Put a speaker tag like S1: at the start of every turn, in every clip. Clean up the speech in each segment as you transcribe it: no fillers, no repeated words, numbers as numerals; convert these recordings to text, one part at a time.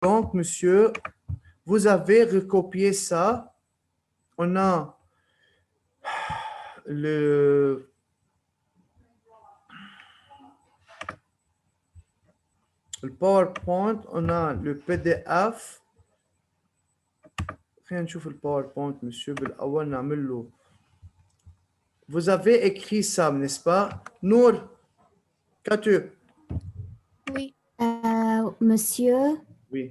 S1: Donc, monsieur, vous avez recopié ça. On a le PowerPoint, on a le PDF. خلينا نشوف الباوربوينت monsieur بالأول نعمل له. Vous avez écrit ça, n'est-ce pas? Nour, qu'as-tu?
S2: Oui. Monsieur,
S1: Oui.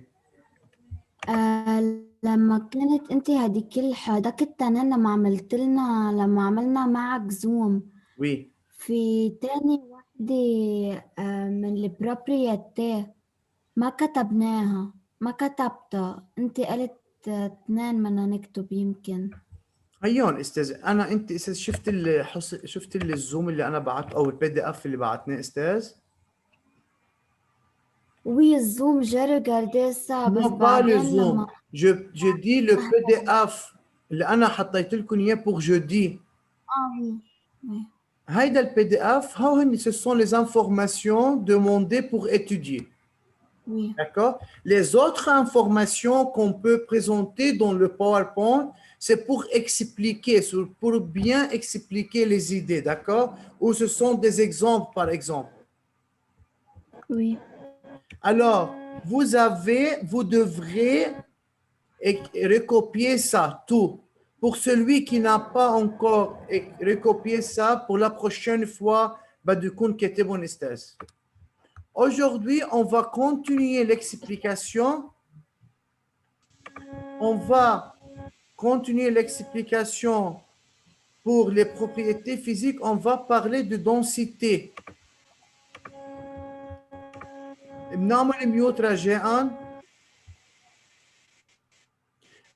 S2: لما كانت انت هداك التنين لما عملنا معك زوم
S1: Oui.
S2: في تاني وحدة من البروبريتي ما كتبناها ما كتبتها انت قلت 2 بدنا نكتب يمكن
S1: هيون استاذ انت استاذ شفت الزوم اللي انا بعته او البي دي اف اللي بعتناه استاذ.
S2: وي الزوم جا ريغاردي سا بس
S1: Non, pas le
S2: بعدين
S1: Zoom.
S2: لما
S1: Je dis le PDF اللي أنا حطيت لكم إياه pour jeudi.
S2: oui.
S1: هيدا le PDF, ce sont les informations demandées pour étudier.
S2: Oui.
S1: D'accord? Les autres informations qu'on peut présenter dans le PowerPoint, c'est pour expliquer, pour bien expliquer les idées, d'accord? Ou ce sont des exemples, par exemple.
S2: Oui.
S1: Alors, vous devrez recopier ça, tout. Pour celui qui n'a pas encore recopié ça, pour la prochaine fois, aujourd'hui, on va continuer l'explication. On va continuer l'explication pour les propriétés physiques. On va parler de densité.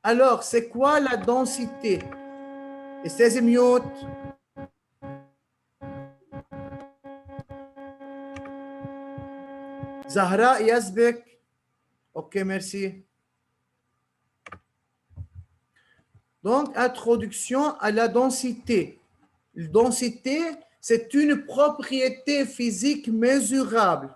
S1: Alors, c'est quoi la densité? استاذ ميوت. زهراء يسبك. Ok, merci. Donc, introduction à la densité. La densité, c'est une propriété physique mesurable.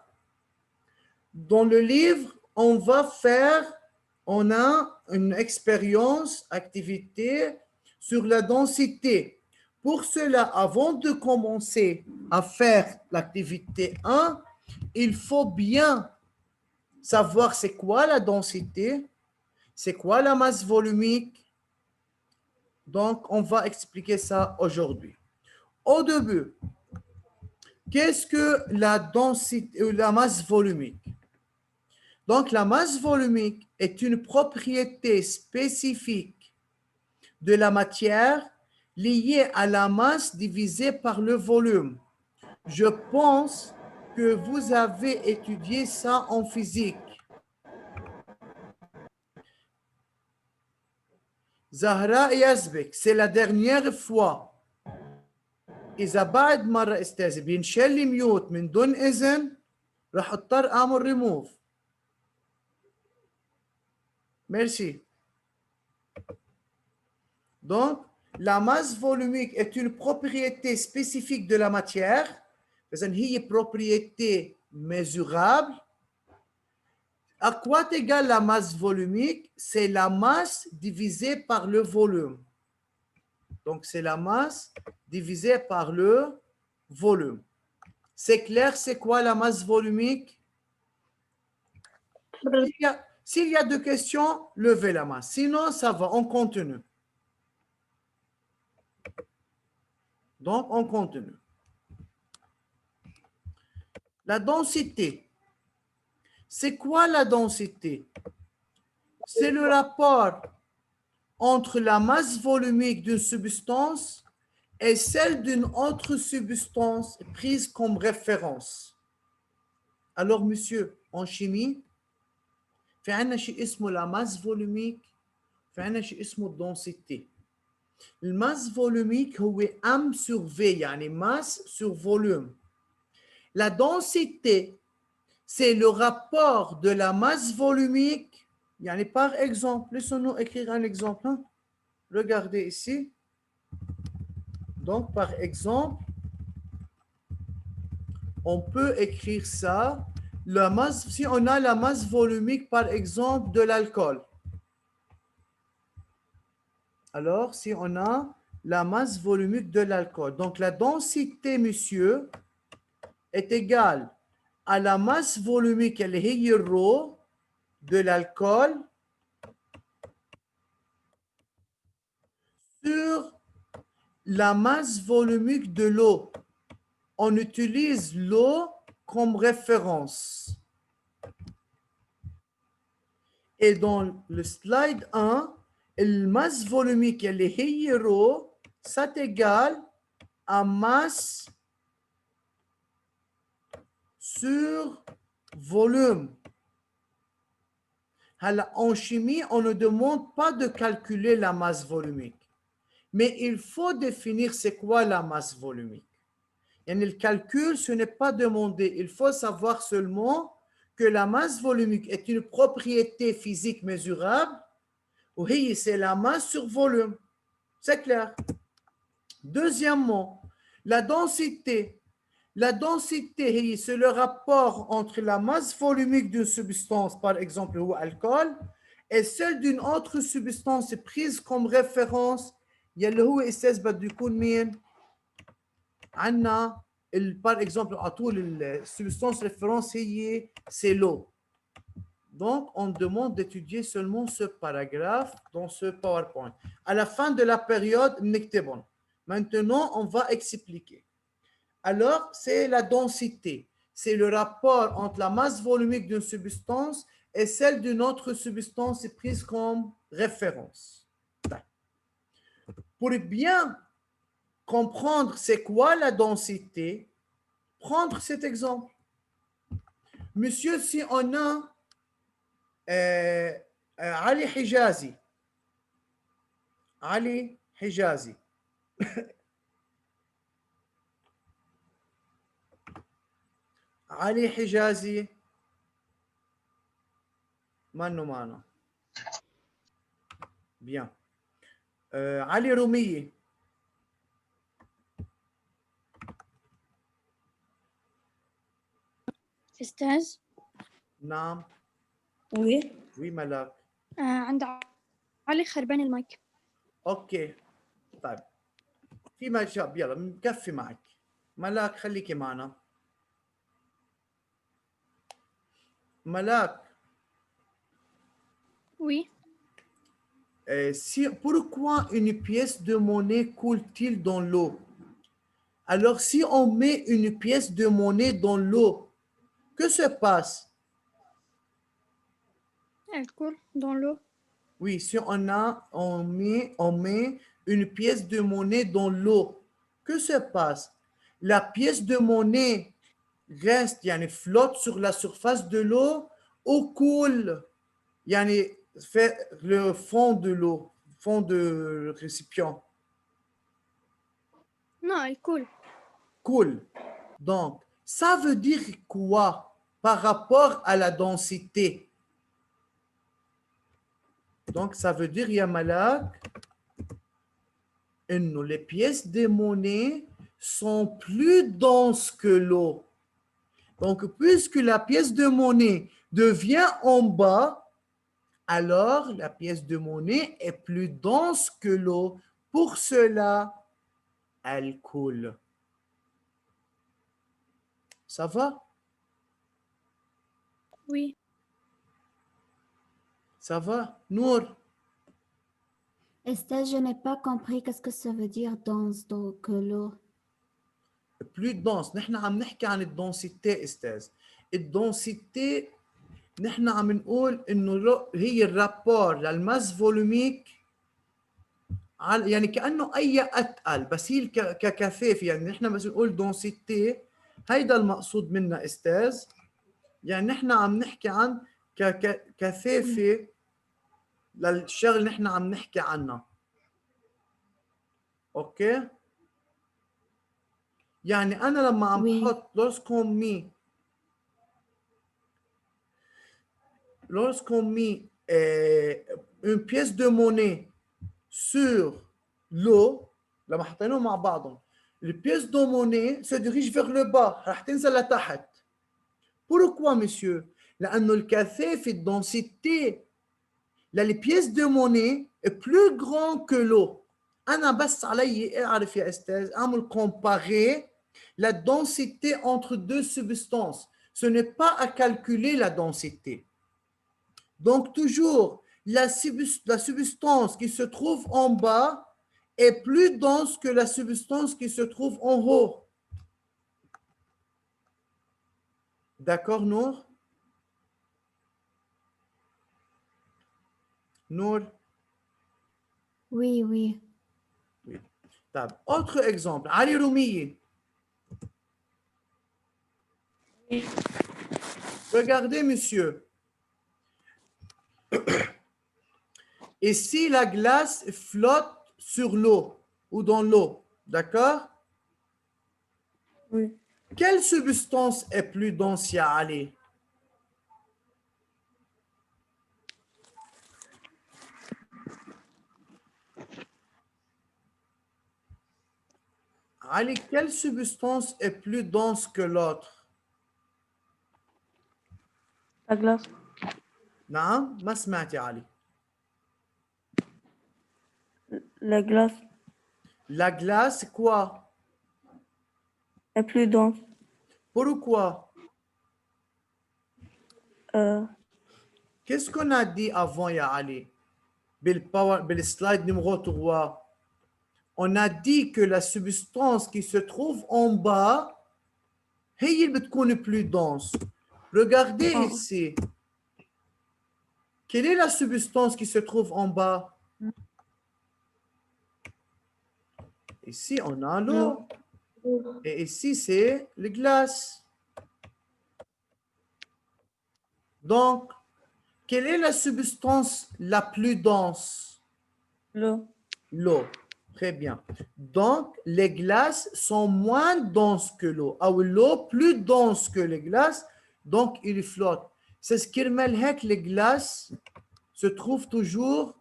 S1: Dans le livre, on a une expérience, activité sur la densité. Pour cela, avant de commencer à faire l'activité 1, il faut bien savoir c'est quoi la densité, c'est quoi la masse volumique. Donc, on va expliquer ça aujourd'hui. Au début, qu'est-ce que la densité ou la masse volumique? Donc, la masse volumique est une propriété spécifique de la matière liée à la masse divisée par le volume. Je pense que vous avez étudié ça en physique. Zahra Yazbek, c'est la dernière fois. إذا بعد مرة أستاذ بينشل لي ميوت من دون إذن راح اضطر أعمل ريموف. Merci. Donc, la masse volumique est une propriété spécifique de la matière. إذن هي propriété mesurable. À quoi est égale la masse volumique? C'est la masse divisée par le volume. Donc, c'est la masse divisée par le volume. C'est clair, c'est quoi la masse volumique? S'il y a deux questions, levez la main. Sinon, ça va, on continue. Donc, on continue. La densité. C'est quoi la densité? C'est le rapport entre la masse volumique d'une substance et celle d'une autre substance prise comme référence. Alors, monsieur, en chimie, في عندنا شيء اسمه la masse volumique, في عندنا شيء اسمه densité. الماس فولوميك هو M sur V, يعني masse sur volume. La densité, c'est le rapport de la masse volumique. يعني par exemple, laissons-nous écrire un exemple. Hein? Regardez ici. Donc, par exemple, on peut écrire ça. la masse, si on a la masse volumique, par exemple, de l'alcool. Alors, si on a la masse volumique de l'alcool, donc la densité, monsieur, est égale à la masse volumique, اللي هي rho, de l'alcool sur la masse volumique de l'eau. On utilise l'eau comme référence. Et dans le slide 1, la masse volumique, اللي هي rho, c'est égal à masse sur volume. Alors, en chimie, on ne demande pas de calculer la masse volumique, mais il faut définir c'est quoi la masse volumique. Et le calcul, ce n'est pas demandé. Il faut savoir seulement que la masse volumique est une propriété physique mesurable. Oui, c'est la masse sur volume. C'est clair. Deuxièmement, la densité. La densité, c'est le rapport entre la masse volumique d'une substance, par exemple, ou alcool, et celle d'une autre substance prise comme référence. يلي هو استاذ بده يكون مين؟ عندنا par exemple à طول substance référence هي c'est l'eau. Donc on demande d'étudier seulement ce paragraphe dans ce PowerPoint. À la fin de la période, بنكتبهم. Maintenant, on va expliquer. Alors, c'est la densité. C'est le rapport entre la masse volumique d'une substance et celle d'une autre substance prise comme référence. Pour bien comprendre c'est quoi la densité, prendre cet exemple. Monsieur, si on a Ali Hijazi, Ali Hijazi, علي حجازي مانو bien علي رومية
S3: أستاذ
S1: نعم
S3: وي
S1: ملاك
S3: عند علي خربان المايك.
S1: اوكي طيب في ما شاب يلا مكفي معك ملاك خليكي معنا ملاك.
S3: Oui.
S1: Pourquoi une pièce de monnaie coule-t-il dans l'eau? Alors, si on met une pièce de monnaie dans l'eau, que se passe?
S3: Elle coule dans l'eau.
S1: Oui, si on met une pièce de monnaie dans l'eau, que se passe? La pièce de monnaie reste, flotte sur la surface de l'eau ou coule, fait le fond de l'eau, fond de récipient.
S3: Non, elle coule.
S1: Coule. Donc, ça veut dire quoi par rapport à la densité? Donc, ça veut dire, Yamalak, les pièces de monnaie sont plus denses que l'eau. Donc, puisque la pièce de monnaie devient en bas, alors la pièce de monnaie est plus dense que l'eau. Pour cela, elle coule. Ça va?
S3: Oui.
S1: Ça va? Nour?
S2: Estelle, je n'ai pas compris qu'est-ce que ça veut dire dense que l'eau.
S1: plus dense. نحن عم نحكي عن الدنسيتي استاذ. الدنسيتي نحن عم نقول انه هي الرابور للماس فولوميك يعني كانه اي اتقل بس هي ككثافه يعني نحن بس نقول دنسيتي هيدا المقصود منها استاذ. يعني نحن عم نحكي عن كثافه للشغل نحن عم نحكي عنها. اوكي؟ يعني انا لما عم بحط lorsqu'on met une pièce de monnaie sur l'eau لما حطيناهم مع بعضهم البيس دو موني se dirige vers le bas راح تنزل لتحت. Pourquoi, monsieur? لأنه الكثافة densité les pièces de monnaie est plus grand que l'eau. أنا بس علي أعرف يا أستاذ أعمل comparer la densité entre deux substances. Ce n'est pas à calculer la densité. Donc toujours, la substance qui se trouve en bas est plus dense que la substance qui se trouve en haut. D'accord, Nour? Nour?
S2: Oui, oui.
S1: طيب. Autre exemple, Ali Roumiye. Regardez, monsieur. Et si la glace flotte sur l'eau ou dans l'eau, d'accord?
S3: Oui.
S1: Quelle substance est plus dense, ya Ali? Ali, quelle substance est plus dense que l'autre?
S4: La glace.
S1: نعم ما سمعت يا علي.
S4: La glace
S1: La glace, quoi?
S4: est plus dense.
S1: Pourquoi?
S4: Euh,
S1: Qu'est-ce qu'on a dit avant, ya Ali? Slide numéro 3. On a dit que la substance qui se trouve en bas, هي اللي بتكون plus dense. Regardez ici. Quelle est la substance qui se trouve en bas? Ici, on a l'eau. Et ici, c'est les glaces. Donc, quelle est la substance la plus dense?
S4: l'eau.
S1: L'eau. Très bien. Donc, les glaces sont moins denses que l'eau. Ou l'eau plus dense que les glaces, donc ils flottent. C'est ce qui remet que les glaces se trouvent toujours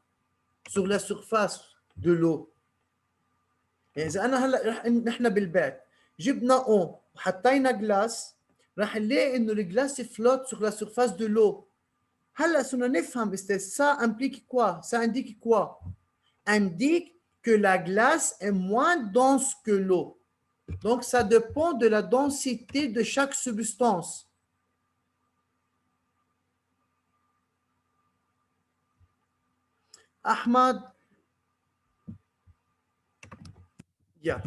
S1: sur la surface de l'eau. يعني إذا أنا هلا نحن بالبيت جبنا وحطينا جلاس راح نلاقي إنه الجلاس flotte sur la surface de l'eau. هلا صرنا نفهم استاذ ça implique quoi? Ça indique quoi? Indique que la glace est moins dense que l'eau. Donc ça dépend de la densité de chaque substance. Ahmad, yeah.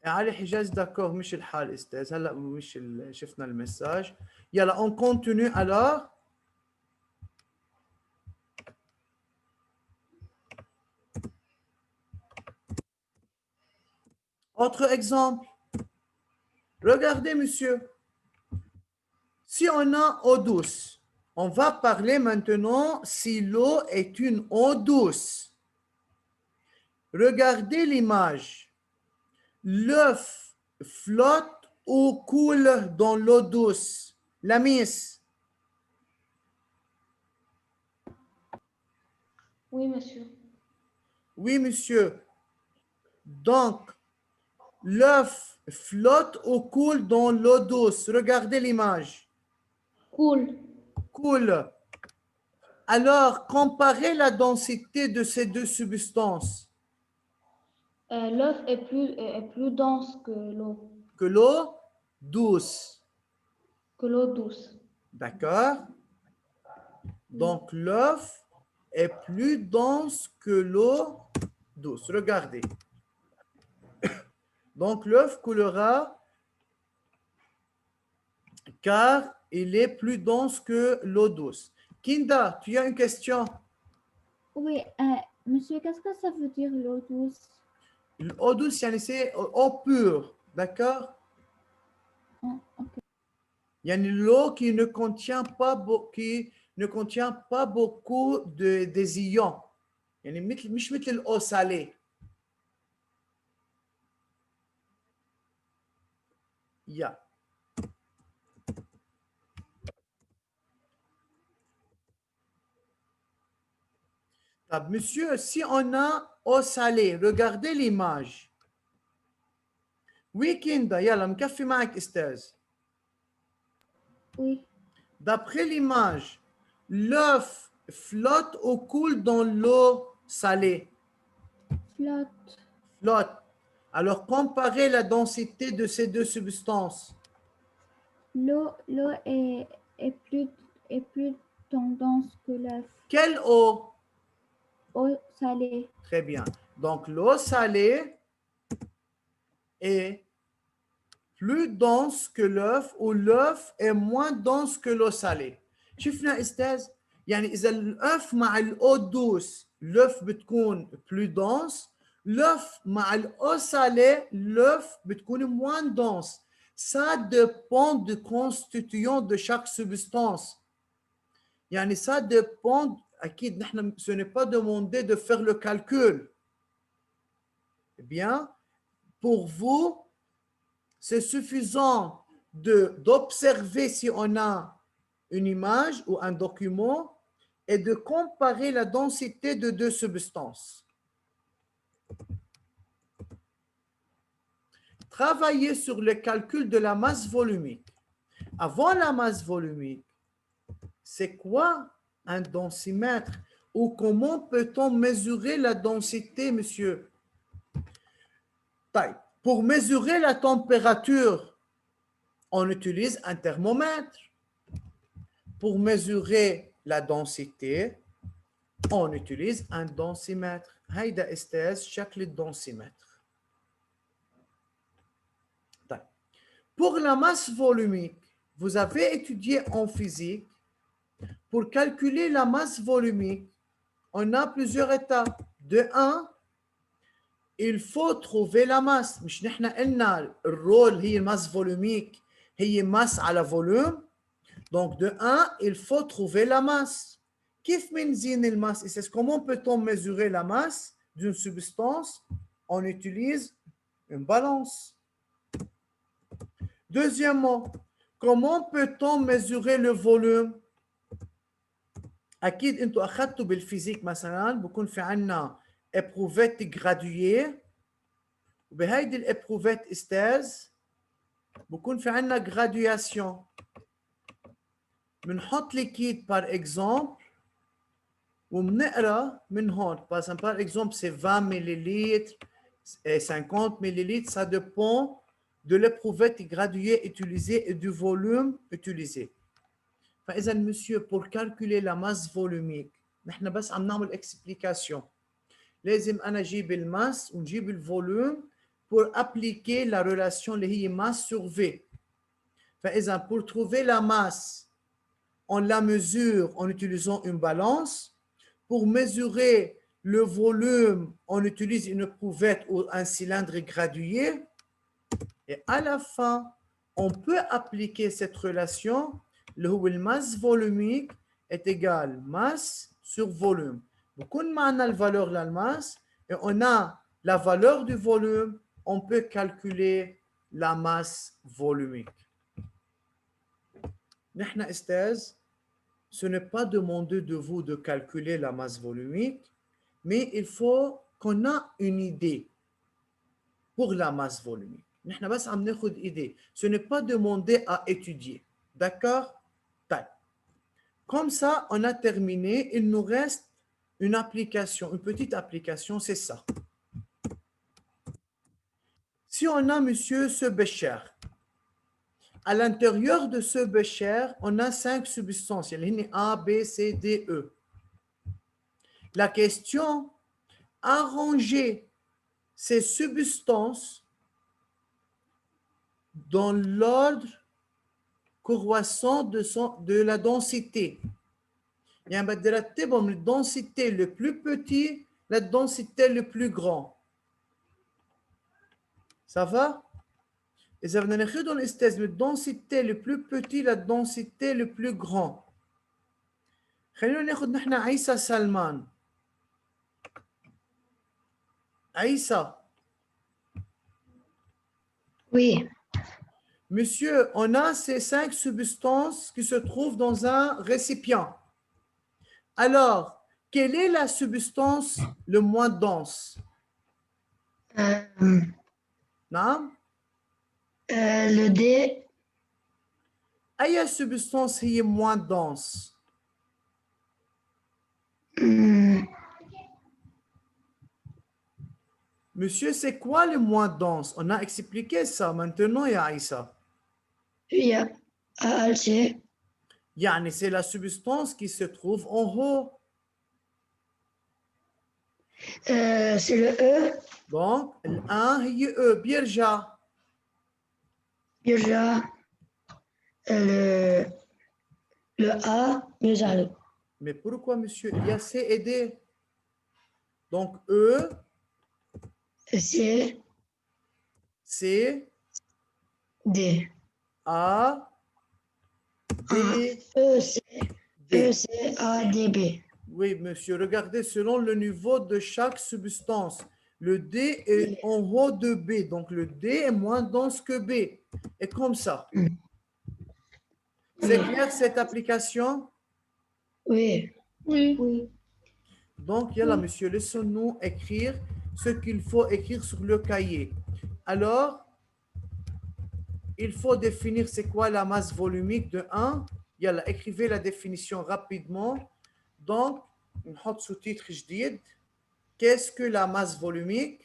S1: علي حجاز d'accord مش الحال استاذ هلا مش شفنا المساج يلا on continue alors. Autre exemple, regardez monsieur, si on a eau douce, on va parler maintenant si l'eau est une eau douce. Regardez l'image, l'œuf flotte ou coule dans l'eau douce. La miss.
S5: Oui, monsieur.
S1: Oui, monsieur. Donc, l'œuf flotte ou coule dans l'eau douce. Regardez l'image.
S5: Cool.
S1: Coule. Alors, comparez la densité de ces deux substances.
S5: L'œuf est plus dense que l'eau.
S1: Que l'eau douce.
S5: Que l'eau douce.
S1: D'accord? Donc, l'œuf est plus dense que l'eau douce. Regardez. Donc, l'œuf coulera car il est plus dense que l'eau douce. Kinda, tu as une question?
S2: Oui, monsieur, qu'est-ce que ça veut dire l'eau douce?
S1: L'eau douce, c'est eau pure. D'accord?
S2: Ok.
S1: يعني l'eau qui ne contient pas beaucoup des ions. يعني مش مثل الeau salée. Yeah. Monsieur, si on a eau salée, regardez l'image. Oui, Kinda, يلا مكفي معك أستاذ.
S5: Oui.
S1: D'après l'image, l'œuf flotte ou coule dans l'eau salée?
S5: Flotte.
S1: Flotte. Alors, comparez la densité de ces deux substances.
S5: L'eau est plus dense que l'œuf.
S1: Quelle eau?
S5: Eau salée.
S1: Très bien. Donc, l'eau salée est plus dense que l'œuf ou l'œuf est moins dense que l'eau salée. شفنا أستاذ؟ يعني إذا الأف مع الأو douce l'œuf بتكون plus dense، l'œuf مع الأو salée l'œuf بتكون moins dense. Ça dépend du constituant de chaque substance. يعني ça dépend أكيد نحن ce n'est pas demandé de faire le calcul. Eh bien, pour vous, c'est suffisant d'observer si on a une image ou un document et de comparer la densité de deux substances. Travailler sur le calcul de la masse volumique. Avant la masse volumique, c'est quoi un densimètre ou comment peut-on mesurer la densité, monsieur? Pour mesurer la température, on utilise un thermomètre. Pour mesurer la densité, on utilise un densimètre. هيدا أستاذ شكل الدنسيمتر. Pour la masse volumique, vous avez étudié en physique, pour calculer la masse volumique, on a plusieurs étapes. De 1, il faut trouver la masse. مش نحن قلنا الرول هي masse volumique هي masse على volume. Donc de 1, il faut trouver la masse. كيف بنزين الماس؟ Comment peut-on mesurer la masse d'une substance? On utilise une balance. Deuxièmement, comment peut-on mesurer le volume؟ أكيد أنتم أخذتوا بالفيزيك مثلا بكون في عنا éprouvette graduée وبهيدي الإبروفيت أستاذ بكون في عنا graduation. بنحط ليكيد par exemple وبنقرا من هون. Par exemple, c'est 20 millilitres et 50 millilitres. Ça dépend de l'éprouvette graduée utilisée et du volume utilisé. فإذا monsieur, pour calculer la masse volumique, نحن بس عم نعمل explication. لازم أنا أجيب الماس ونجيب الفوليوم pour appliquer la relation اللي هي masse sur V. فإذا pour trouver la masse, on la mesure en utilisant une balance. Pour mesurer le volume, on utilise une éprouvette ou un cylindre gradué. Et à la fin, on peut appliquer cette relation. Le masse volumique est égal masse sur volume. بكون معنا la valeur de la masse et on a la valeur du volume, on peut calculer la masse volumique. نحن أستاذ ce n'est pas demandé de vous de calculer la masse volumique, mais il faut qu'on ait une idée pour la masse volumique. نحن بس عم ناخد idée. Ce n'est pas demandé à étudier. D'accord? Comme ça, on a terminé. Il nous reste une application, une petite application, c'est ça. Si on a, monsieur, ce bécher, à l'intérieur de ce bécher, on a 5 substances. Il y a A, B, C, D, E. La question, arranger ces substances dans l'ordre croissant de la densité. يعني بدي رتبهم من densité le plus petit la densité le plus grand. Ça va? إذا بدنا ناخذهم أستاذ من densité le plus petit la densité le plus grand. خلينا ناخذ نحن عيسى سلمان. عيسى.
S6: Oui.
S1: Monsieur, on a ces 5 substances qui se trouvent dans un récipient. Alors, Quelle est la substance le moins dense? Non?
S6: Le D.
S1: أي substance هي moins dense? Monsieur, c'est quoi le moins dense? On a expliqué ça maintenant, ya Aïssa.
S6: Il y a ALC.
S1: Yani, c'est la substance qui se trouve en haut.
S6: C'est le E.
S1: Donc, un هي E بيرجع.
S6: Déjà, le A, déjà le
S1: Mais pourquoi, monsieur? Il y a C et D. Donc, E,
S6: C,
S1: C,
S6: D.
S1: A, D,
S6: E, C,
S1: D.
S6: E, C, A, D, B.
S1: Oui, monsieur, regardez selon le niveau de chaque substance. Le D est en haut de B, donc le D est moins dense que B. Et comme ça. C'est clair cette application?
S6: Oui.
S3: Oui.
S5: Oui.
S1: Donc, là, monsieur, laissons-nous écrire ce qu'il faut écrire sur le cahier. Alors, il faut définir c'est quoi la masse volumique de 1. Yalla, écrivez la définition rapidement. Donc, نحط sous-titre جديد. Qu'est-ce que la masse volumique?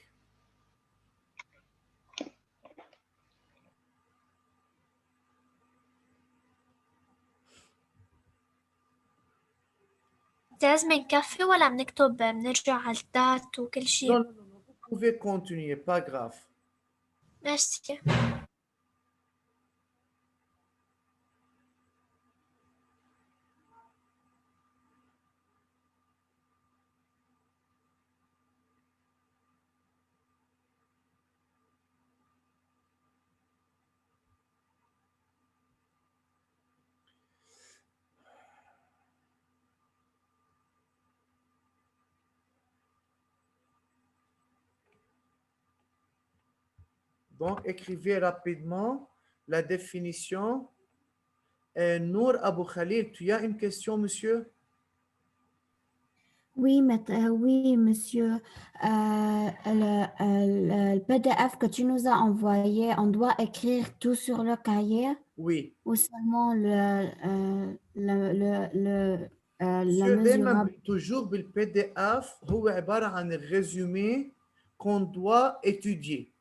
S7: لازم نكفي ولا بنرجع على الدات وكل شيء؟
S1: Non, vous pouvez continuer, pas grave.
S7: ماشي.
S1: Donc, écrivez rapidement la définition. Nour Abou Khalil, tu as une question, monsieur?
S2: Oui, oui, monsieur. Le PDF que tu nous as envoyé, on doit écrire tout sur le cahier
S1: Oui.
S2: ou seulement la
S1: Monsieur,
S2: mesurable?
S1: toujours le PDF, هو عبارة عن résumé qu'on doit étudier.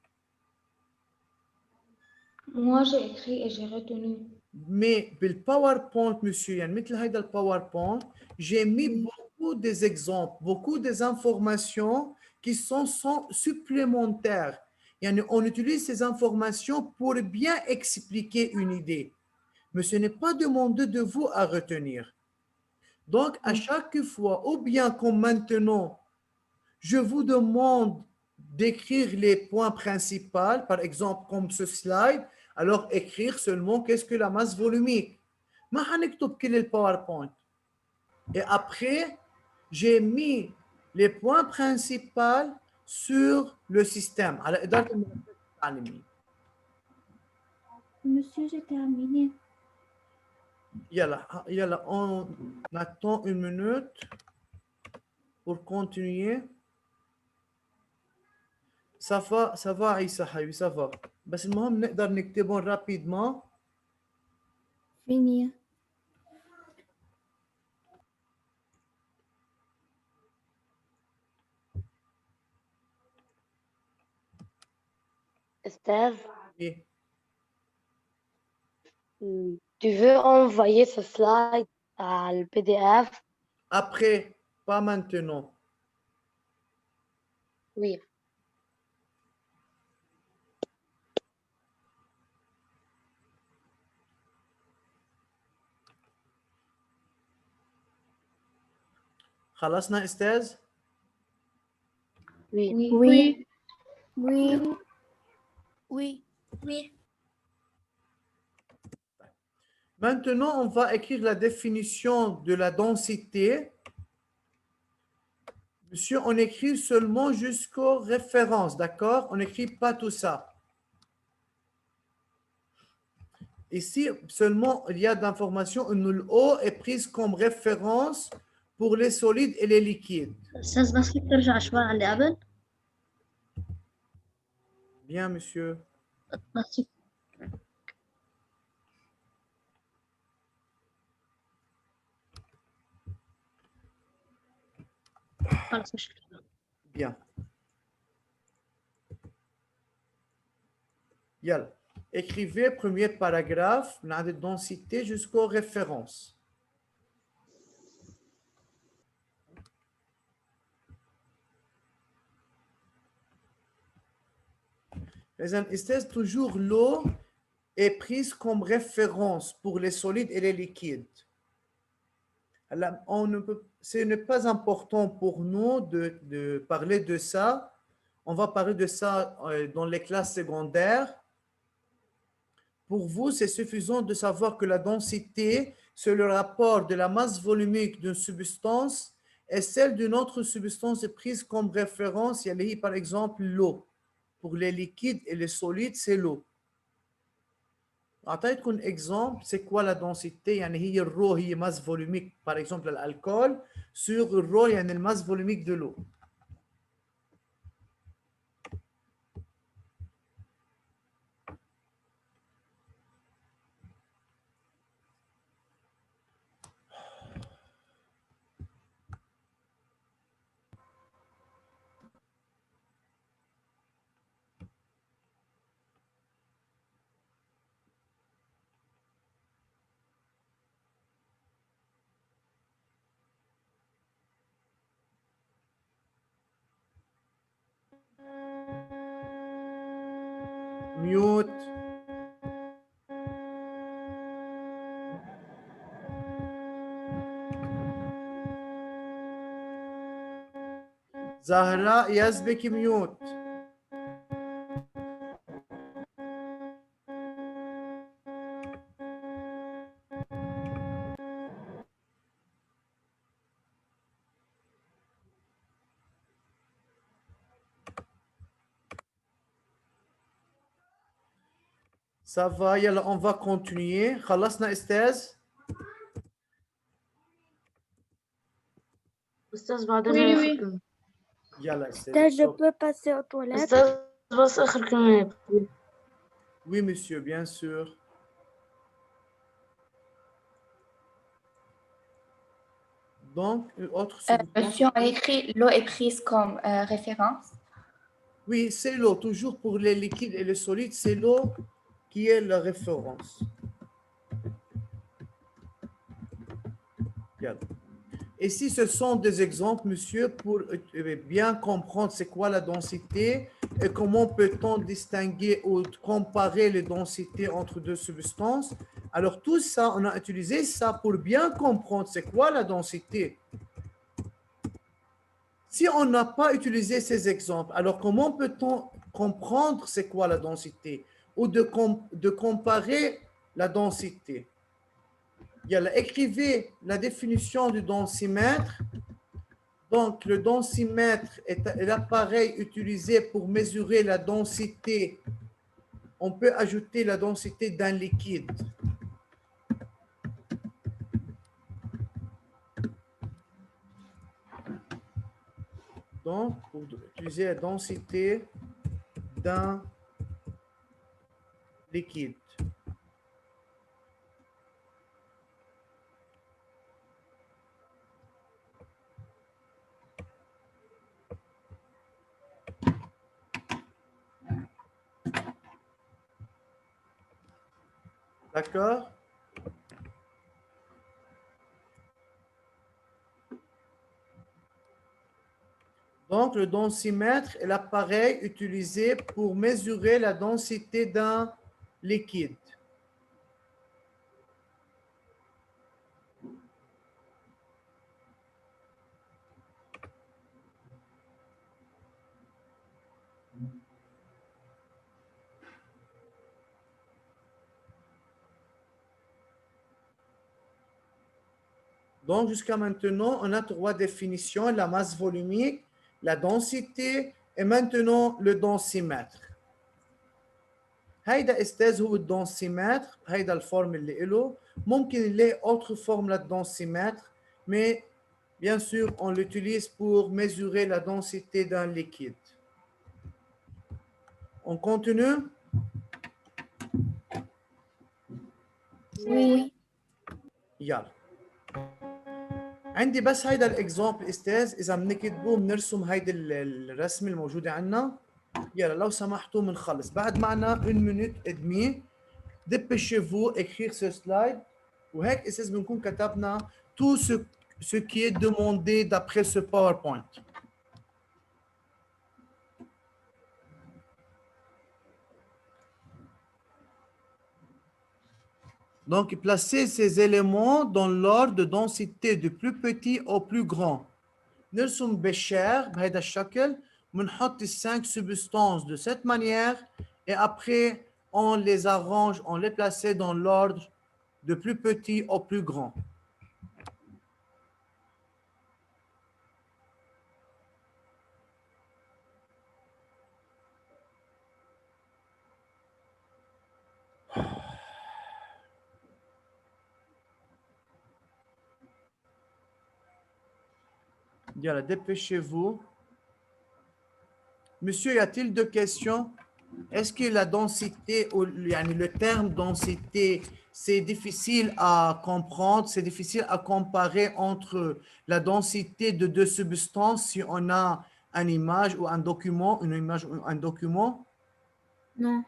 S5: Moi, j'ai écrit et j'ai retenu.
S1: Mais le PowerPoint, monsieur, يعني مثل هيدا PowerPoint, j'ai mis beaucoup des exemples, beaucoup des informations qui sont supplémentaires. Yani, on utilise ces informations pour bien expliquer une idée. Mais ce n'est pas demandé de vous à retenir. Donc, à chaque fois, ou bien comme maintenant, je vous demande d'écrire les points principaux, par exemple comme ce slide, alors écrire seulement qu'est-ce que la masse volumique. ما حنكتب كل الباوربوينت. Et après, j'ai mis les points principaux sur le système. على إدارة الملفات التعليمية.
S5: Monsieur, j'ai terminé.
S1: Yalla, on attend une minute pour continuer. Ça va عيسى حبيبي, ça va. بس المهم نقدر نكتبهم rapidement.
S2: Finir.
S8: Esther,
S1: Et
S8: tu veux envoyer ce slide à le PDF?
S1: après, pas maintenant.
S8: Oui.
S1: خلصنا أستاذ؟
S8: Oui.
S2: Oui. Oui.
S7: Oui. Oui.
S1: Maintenant, on va écrire la définition de la densité. Monsieur, on écrit seulement jusqu'aux références, d'accord? On n'écrit pas tout ça. Ici, seulement, il y a d'informations. Une O est prise comme référence pour les solides et les liquides.
S5: أستاذ بس فيك ترجع شوي على اللي قبل؟
S1: Bien, monsieur.
S5: بس فيك خلص مشكلة.
S1: Bien. Yalla. Écrivez premier paragraphe, on a de densité jusqu'aux références. C'est toujours l'eau est prise comme référence pour les solides et les liquides. Alors, ce n'est pas important pour nous de parler de ça. On va parler de ça dans les classes secondaires. Pour vous, c'est suffisant de savoir que la densité, c'est le rapport de la masse volumique d'une substance et celle d'une autre substance est prise comme référence. Il y a par exemple l'eau. Pour les liquides et les solides, c'est l'eau. أعطيتكم exemple, c'est quoi la densité؟ يعني هي الرو هي masse volumique, par exemple l'alcool, sur الرو يعني la masse volumique de l'eau. Mute. Zahra Yazbek mute. Ça va, يلا, on va continuer. خلصنا أستاذ؟
S5: أستاذ بعدين
S3: Oui,
S5: آخر
S3: oui.
S5: كلمة.
S1: يلا أستاذ.
S3: Je peux passer aux toilettes.
S5: أستاذ بس آخر كلمة.
S1: Oui, monsieur, bien sûr. Donc, une autre substance.
S9: Monsieur, on écrit l'eau est prise comme référence.
S1: Oui, c'est l'eau. Toujours pour les liquides et les solides, c'est l'eau qui est la référence. Regarde. Ici, ce sont des exemples, monsieur, pour bien comprendre c'est quoi la densité et comment peut-on distinguer ou comparer les densités entre deux substances. Alors, tout ça, on a utilisé ça pour bien comprendre c'est quoi la densité. Si on n'a pas utilisé ces exemples, alors comment peut-on comprendre c'est quoi la densité ou de comparer la densité? Écrivez la définition du densimètre. Donc, le densimètre est l'appareil utilisé pour mesurer la densité. On peut ajouter la densité d'un liquide. Donc, pour utiliser la densité d'un liquide. D'accord? Donc, le densimètre est l'appareil utilisé pour mesurer la densité d'un liquide. Donc, jusqu'à maintenant, on a trois définitions, la masse volumique, la densité et maintenant le densimètre. هيدا استاذ هو الدنسيمتر هيدا الفورم اللي له ممكن نلاقي autre forme للدنسيمتر mais Bien sûr, on l'utilise pour mesurer la densité d'un liquide. On continue.
S2: Oui.
S1: يلا. عندي بس هيدا الاكزامبل استاذ، اذا بنكتبه بنرسم هيدي الرسمه الموجوده عندنا. يلا لو سمحتوا بنخلص بعد معنا 1 minute et demie. Dépêchez-vous écrire ce slide. وهيك استاذ بنكون كتبنا tout ce qui est demandé d'après ce PowerPoint. Donc, placez ces éléments dans l'ordre de densité du plus petit au plus grand. نرسم بالشير بهذا الشكل ونحط 5 substances de cette manière et après on les arrange, on les place dans l'ordre de plus petit au plus grand. Yalla, dépêchez-vous. Monsieur, y a-t-il deux questions? Est-ce que la densité, ou le terme densité, c'est difficile à comprendre, c'est difficile à comparer entre la densité de deux substances si on a une image ou un document, une image ou un document?
S2: Non.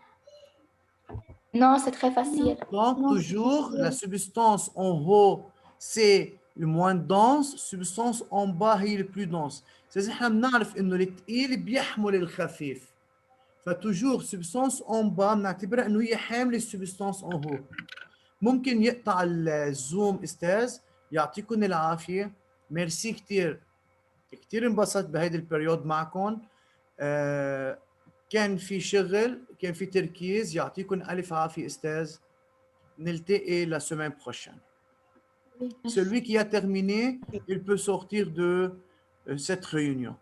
S9: Non, c'est très facile.
S1: Donc,
S2: Non,
S1: toujours,
S2: c'est
S1: la substance en haut, c'est le moins dense, substance en bas هي le plus dense. C'est-à-dire احنا بنعرف انه الثقيل بيحمل الخفيف. فتوجور substance en bas بنعتبرها انه هي حامله السبستانس en haut. ممكن يقطع الزوم استاذ، يعطيكم العافيه. ميرسي كثير. كثير انبسطت بهيدي البريود معكم. كان في شغل، كان في تركيز، يعطيكم الف عافيه استاذ. نلتقي la semaine prochaine.
S2: Oui, merci.
S1: Celui qui a terminé, il peut sortir de cette réunion.